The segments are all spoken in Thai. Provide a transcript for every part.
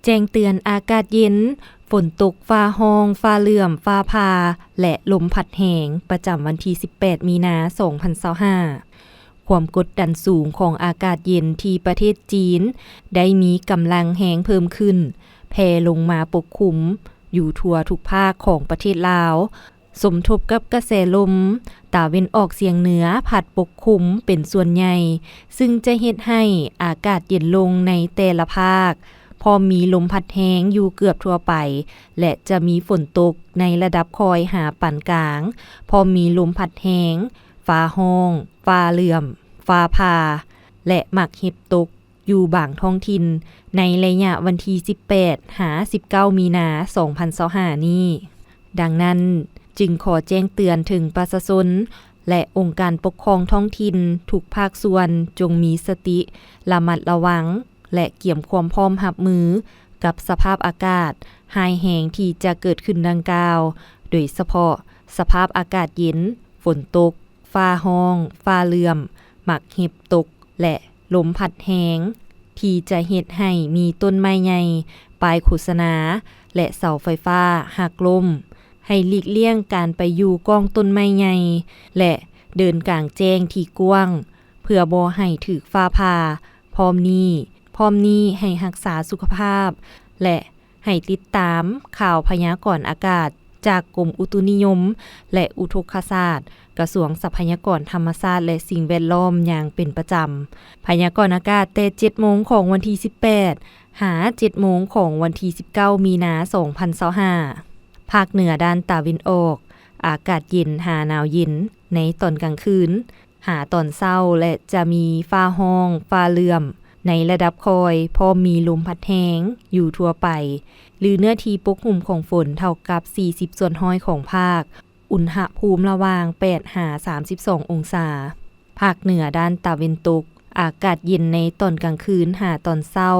จ้งเตือนอากาศเย็นฝนตกฟ้าห้องฟ้าเหลื่อมฟ้าผ่าและลมพัดแหงประจำวันที่18มีนาคม2025ความกดดันสูงของอากาศเย็นที่ประเทศจีนได้มีกำลังแหงเพิ่มขึ้นแผ่ลงมาปกคลุมอยู่ทั่วทุกภาคของประเทศลาวสมทบกับกระแสลมตะวันออกเฉียงเหนือพัดปกคลุมเป็นส่วนใหญ่ซึ่งจะเฮ็ดให้อากาศเย็นลงในแต่ละภาคพอมีลมพัดแห้งอยู่เกือบทั่วไปและจะมีฝนตกในระดับคอยหาปานกลางพอมีลมพัดแห้งฟ้าห้องฟ้าเหลื่อมฟ้าผ่าและมักเห็บตกอยู่บางท้องถิ่นในระยะวันที่18หา19มีนาคม2025นี้ดังนั้นจึงขอแจ้งเตือนถึงประชาชนและองค์การปกครองท้องถิ่นทุกภาคส่วนจงมีสติระมัดระวังและเกี่ยมความพร้อมรับมือกับสภาพอากาศหายแห้งที่จะเกิดขึ้นดังกล่าวโดยเฉพาะสภาพอากาศเย็นฝนตกฟ้าห้องฟ้าเหลื่อมมักเห็บตกและลมพัดแห้งที่จะเฮ็ดให้มีต้นไม้ใหญ่ป้ายโฆษณาและเสาไฟฟ้าหักล้มให้หลีกเลี่ยงการไปอยู่กองต้นไม้ใหญ่และเดินกลางแจ้งที่กว้างเพื่อบ่ให้ถูกฟ้าผ่าพร้อมนี้ให้รักษาสุขภาพและให้ติดตามข่าวพยากรณ์อากาศจากกรมอุตุนิยมและอุทกศาสตร์กระทรวงทรัพยากรธรรมชาติและสิ่งแวดล้อมอย่างเป็นประจำพยากรณ์อากาศแต่ 7 โมงของวันที่18หา 7 โมงของวันที่19มีนาคม2025ภาคเหนือด้านตะวันออกอากาศเย็นหาหนาวเย็นในตอนกลางคืนหาตอนเช้าและจะมีฟ้าห้องฟ้าเหลื่อมในระดับคอยพอมีลมพัดแห้งอยู่ทั่วไปหรือเนื้อที่ปกคลุมของฝนเท่ากับ40ส่วนห้อยของภาคอุณหภูมิระหว่าง8หา32องศาภาคเหนือด้านตะวันตกอากาศเย็นในตอนกลางคืนหาตอนเช้า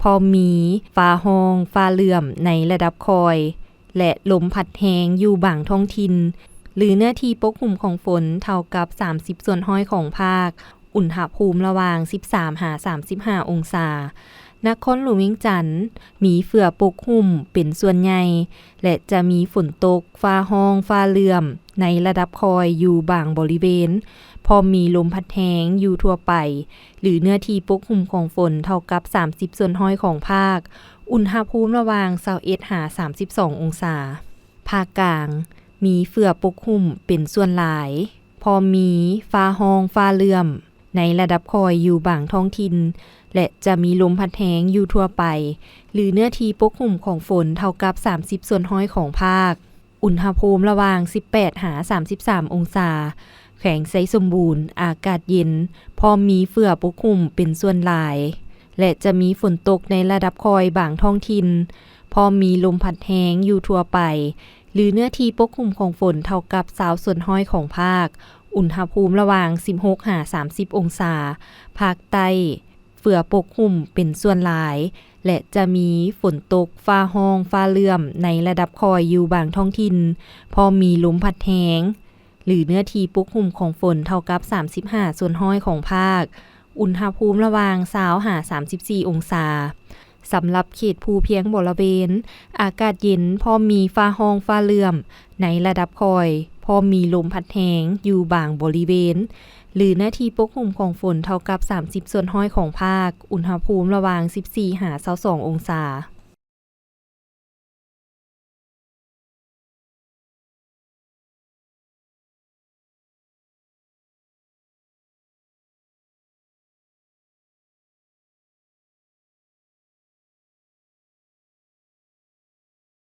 พอมีฟ้าห้องฟ้าเหลื่อมในระดับคอยและลมพัดแห้งอยู่บางท้องถิ่นหรือเนื้อที่ปกคลุมของฝนเท่ากับ30ส่วนห้อยของภาคอุณหภูมิระหว่าง13หา35องศานครหลวงเวียงจันทน์มีเฟื่อปกคลุมเป็นส่วนใหญ่และจะมีฝนตกฟ้าห้องฟ้าเหลื่อมในระดับคอยอยู่บางบริเวณพอมีลมพัดแห้งอยู่ทั่วไปหรือเนื้อที่ปกคลุมของฝนเท่ากับ30ส่วนห้อยของภาคอุณหภูมิระหว่าง21หา32องศาภาคกลางมีเฟื่อปกคลุมเป็นส่วนหลายพอมีฟ้าห้องฟ้าเหลื่อมในระดับคอยอยู่บางท้องถิ่นและจะมีลมพัดแห้งอยู่ทั่วไปหรือเนื้อที่ปกคลุมของฝนเท่ากับ30ส่วนห้อยของภาคอุณหภูมิระหว่าง18หา33องศาแขวงไซสมบูรณ์อากาศเย็นพอมีเฟื่อปกคลุมเป็นส่วนหลายและจะมีฝนตกในระดับคอยบางท้องถิ่นพอมีลมพัดแห้งอยู่ทั่วไปหรือเนื้อที่ปกคลุมของฝนเท่ากับ20ส่วนห้อยของภาคอุณหภูมิระหว่าง16หา30องศาภาคใต้เฟื่อปกคลุมเป็นส่วนหลายและจะมีฝนตกฟ้าห้องฟ้าเหลื่อมในระดับคอยอยู่บางท้องถิ่นพอมีลมพัดแห้งหรือเนื้อที่ปกคลุมของฝนเท่ากับ35ส่วนห้อยของภาคอุณหภูมิระหว่าง20หา34องศาสำหรับเขตภูเพียงบริเวณอากาศเย็นพอมีฟ้าห้องฟ้าเหลื่อมในระดับคอยพอมีลมพัดแห้งอยู่บางบริเวณหรือหน้าที่ปกคลุมของฝนเท่ากับ30ส่วนห้อยของภาคอุณหภูมิระหว่าง14หา22องศา